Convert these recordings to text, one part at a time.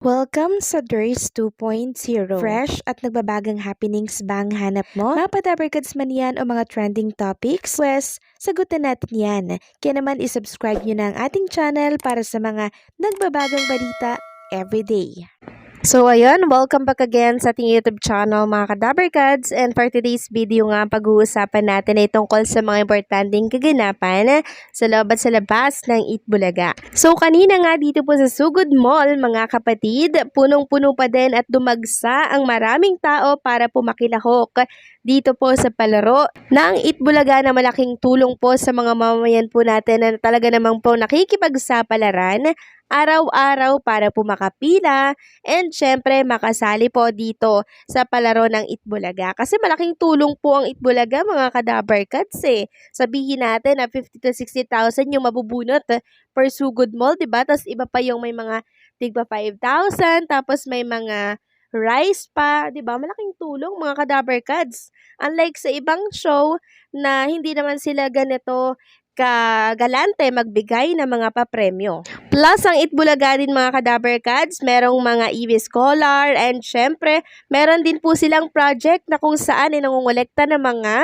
Welcome sa DRS 2.0. Fresh at nagbabagang happenings ba ang hanap mo? Mga padabarkads man yan o mga trending topics? Pwes, sagutan natin yan. Kaya naman isubscribe nyo na ang ating channel para sa mga nagbabagang balita everyday. So ayun, welcome back again sa ating YouTube channel mga kadabarkads, and for today's video nga pag-uusapan natin ay tungkol sa mga importanteng kaganapan sa loob at sa labas ng Itbulaga. So kanina nga dito po sa Sugod Mall mga kapatid, punong-puno pa din at dumagsa ang maraming tao para po makilahok dito po sa palaro ng Itbulaga na malaking tulong po sa mga mamamayan po natin na talaga namang po nakikipagsapalaran araw-araw para po makapila and syempre makasali po dito sa palaro ng Itbulaga. Kasi malaking tulong po ang Itbulaga mga kadabarkads eh. Sabihin natin na 50 to 60,000 yung mabubunot per Sugod Mall, diba? Tapos iba pa yung may mga tigpa 5,000, tapos may mga rice pa, 'di ba? Malaking tulong mga kadabarkads. Unlike sa ibang show na hindi naman sila ganito kagalante magbigay ng mga papremyo. Plus, ang Itbulaga din mga kadabarkads, merong mga EV Scholar and syempre, meron din po silang project na kung saan ay nangungulekta ng mga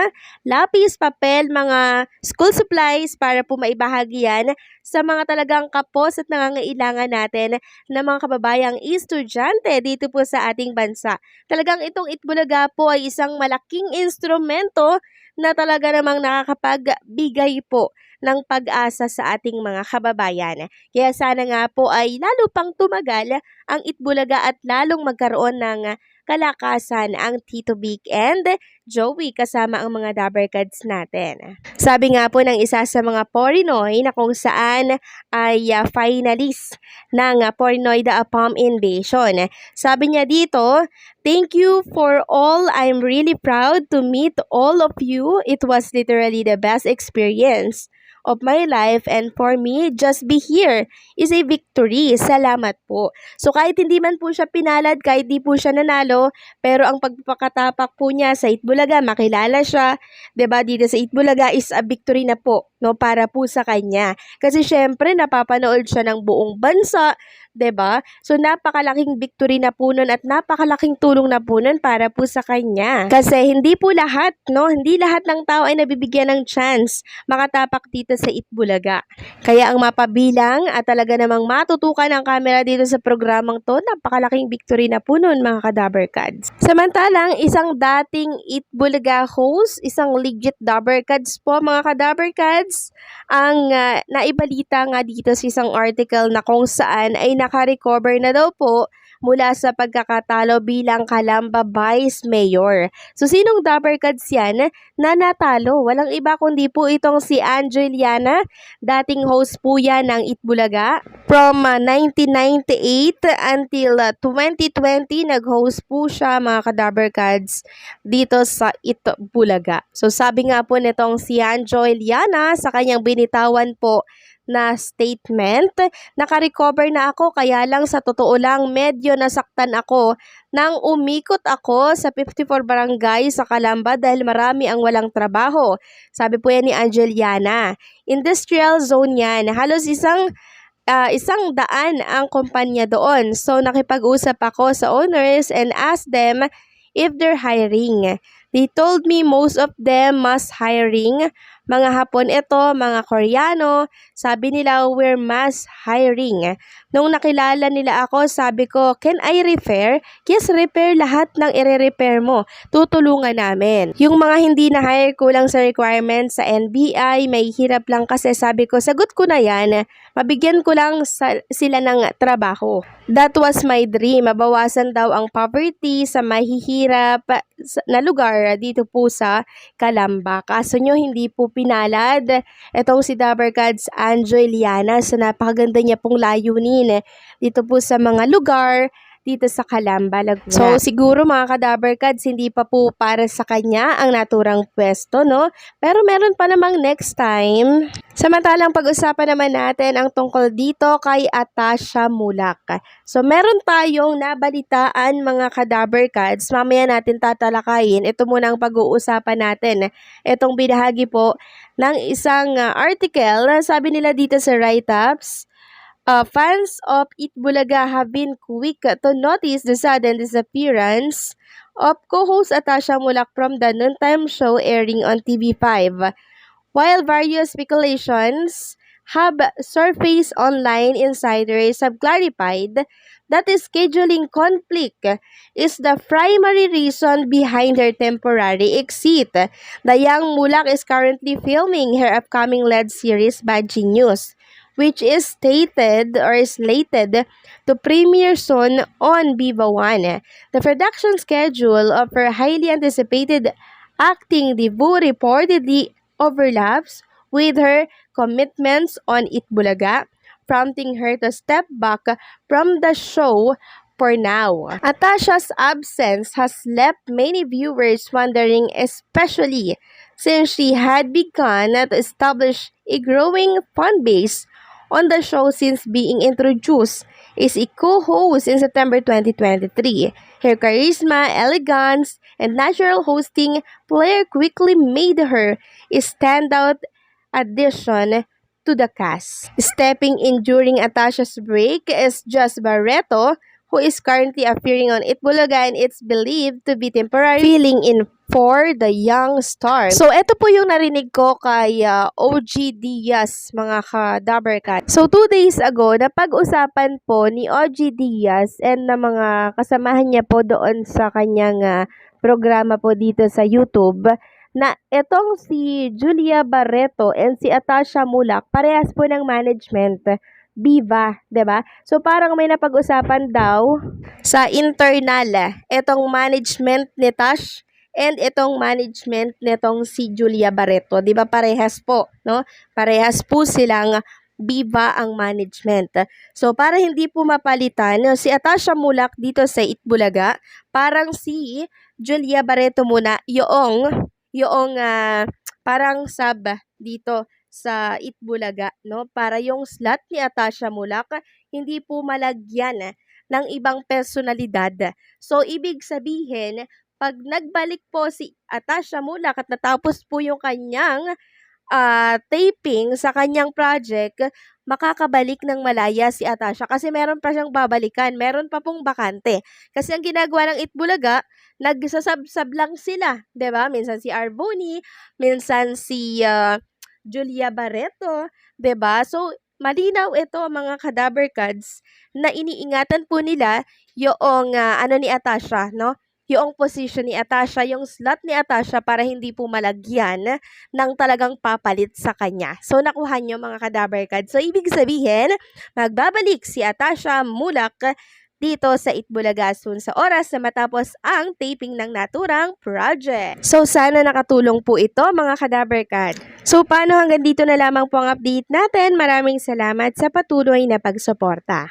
lapis, papel, mga school supplies para po maibahagi yan sa mga talagang kapos at nangangailangan natin na mga kababayang estudyante dito po sa ating bansa. Talagang itong Itbulaga po ay isang malaking instrumento na talaga namang nakakapagbigay po ng pag-asa sa ating mga kababayan. Kaya sana nga po ay lalo pang tumagal ang Itbulaga at lalong magkaroon ng kalakasan ang Tito Vic and Joey kasama ang mga dabarkads natin. Sabi nga po ng isa sa mga Porinoy na kung saan ay finalist ng Porinoy The Palm Invasion. Sabi niya dito, "Thank you for all. I'm really proud to meet all of you. It was literally the best experience of my life, and for me, just be here is a victory. Salamat po." So kahit hindi man po siya pinalad, kahit di po siya nanalo, pero ang pagpapakatapak po niya sa Itbulaga, makilala siya, 'di ba? Dito sa Itbulaga is a victory na po, no, para po sa kanya. Kasi syempre napapanood siya ng buong bansa, 'di ba? So napakalaking victory na po nun at napakalaking tulong na po nun para po sa kanya. Kasi hindi po lahat, no, hindi lahat ng tao ay nabibigyan ng chance makatapak dito sa Itbulaga. Kaya ang mapabilang at talaga namang matutukan ang camera dito sa programang to, napakalaking victory na po nun mga kadabarkads. Samantalang isang dating Itbulaga host, isang legit dabarkads po mga kadabarkads, ang naibalita nga dito sa isang article na kung saan ay nakarecover na daw po mula sa pagkakatalo bilang Calamba Vice Mayor. So, sinong dabarkads yan na natalo? Walang iba kundi po itong si Angeliana. Dating host po yan ng Itbulaga. From 1998 until 2020, nag-host po siya mga kadabarkads dito sa Itbulaga. So, sabi nga po nitong si Angeliana sa kanyang binitawan po na statement, "Naka-recover na ako, kaya lang sa totoo lang medyo nasaktan ako nang umikot ako sa 54 barangay sa Calamba dahil marami ang walang trabaho." Sabi po yan ni Angeliana. Industrial zone yan. Halos isang daan ang kumpanya doon. So nakipag-usap ako sa owners and asked them if they're hiring. They told me most of them must hiring. Mga Hapon ito, mga Koreano, sabi nila we're mass hiring. Nung nakilala nila ako, sabi ko, "Can I repair?" "Yes, repair lahat ng ire-repair mo. Tutulungan namin." Yung mga hindi na hire kulang sa requirements sa NBI, may hirap lang kasi, sabi ko, "Sagot ko na yan. Mabigyan ko lang sila ng trabaho." That was my dream. Mabawasan daw ang poverty sa mahihirap na lugar dito po sa Calamba. Kaso nyo hindi po pinalad itong si dabarkads Angeliana sa napakaganda niya pong layunin dito po sa mga lugar dito sa Calamba, Laguna. So, siguro mga kadabarkads, hindi pa po para sa kanya ang naturang pwesto, no? Pero meron pa namang next time. Samantalang pag-usapan naman natin ang tungkol dito kay Atasha Mulak. So, meron tayong nabalitaan mga kadabarkads. Mamaya natin tatalakayin. Ito muna ang pag-uusapan natin. Itong binahagi po ng isang article. Sabi nila dito sa write-ups, Fans of Itbulaga have been quick to notice the sudden disappearance of co-host Atasha Mulak from the noontime show airing on TV5. While various speculations have surfaced online, insiders have clarified that the scheduling conflict is the primary reason behind her temporary exit. The young Mulak is currently filming her upcoming lead series Bad Genius, which is slated to premiere soon on Viva One. The production schedule of her highly anticipated acting debut reportedly overlaps with her commitments on Itbulaga, prompting her to step back from the show for now. Atasha's absence has left many viewers wondering, especially since she had begun to establish a growing fan base on the show since being introduced as a co-host in September 2023. Her charisma, elegance, and natural hosting flair quickly made her a standout addition to the cast. Stepping in during Atasha's break is Just Barreto, who is currently appearing on Itbulaga, and it's believed to be temporary filling in for the young star. So, ito po yung narinig ko kay OG Diaz, mga ka-Dabarkat. So, 2 days ago, napag-usapan po ni OG Diaz and na mga kasamahan niya po doon sa kanyang programa po dito sa YouTube na etong si Julia Barreto and si Atasha Mulak, parehas po ng management Viva, 'di ba? So parang may napag-usapan daw sa internal etong management ni Tash and itong management nitong si Julia Barreto, 'di ba? Parehas po, no? Parehas po silang Viva ang management. So para hindi po mapalitan, si Atasha Mulak dito sa Itbulaga, parang si Julia Barreto muna yung parang sub dito sa Itbulaga, no? Para yung slot ni Atasha Mulak hindi po malagyan ng ibang personalidad. So, ibig sabihin, pag nagbalik po si Atasha Mulak at natapos po yung kanyang taping sa kanyang project, makakabalik ng malaya si Atasha kasi meron pa siyang babalikan, meron pa pong bakante. Kasi ang ginagawa ng Itbulaga, nagsasabsab lang sila, 'di ba? Minsan si Arboni, minsan si Julia Barreto, 'di ba? So malinaw ito mga Kadabarkads na iniingatan po nila yung ni Atasha, no? Yung position ni Atasha, yung slot ni Atasha para hindi po malagyan ng talagang papalit sa kanya. So nakuha niyo mga Kadabarkads. So ibig sabihin, magbabalik si Atasha Mulak dito sa Itbulaga soon sa oras na matapos ang taping ng naturang project. So sana nakatulong po ito mga Kadabarkad. So paano hanggang dito na lamang po ang update natin. Maraming salamat sa patuloy na pagsuporta.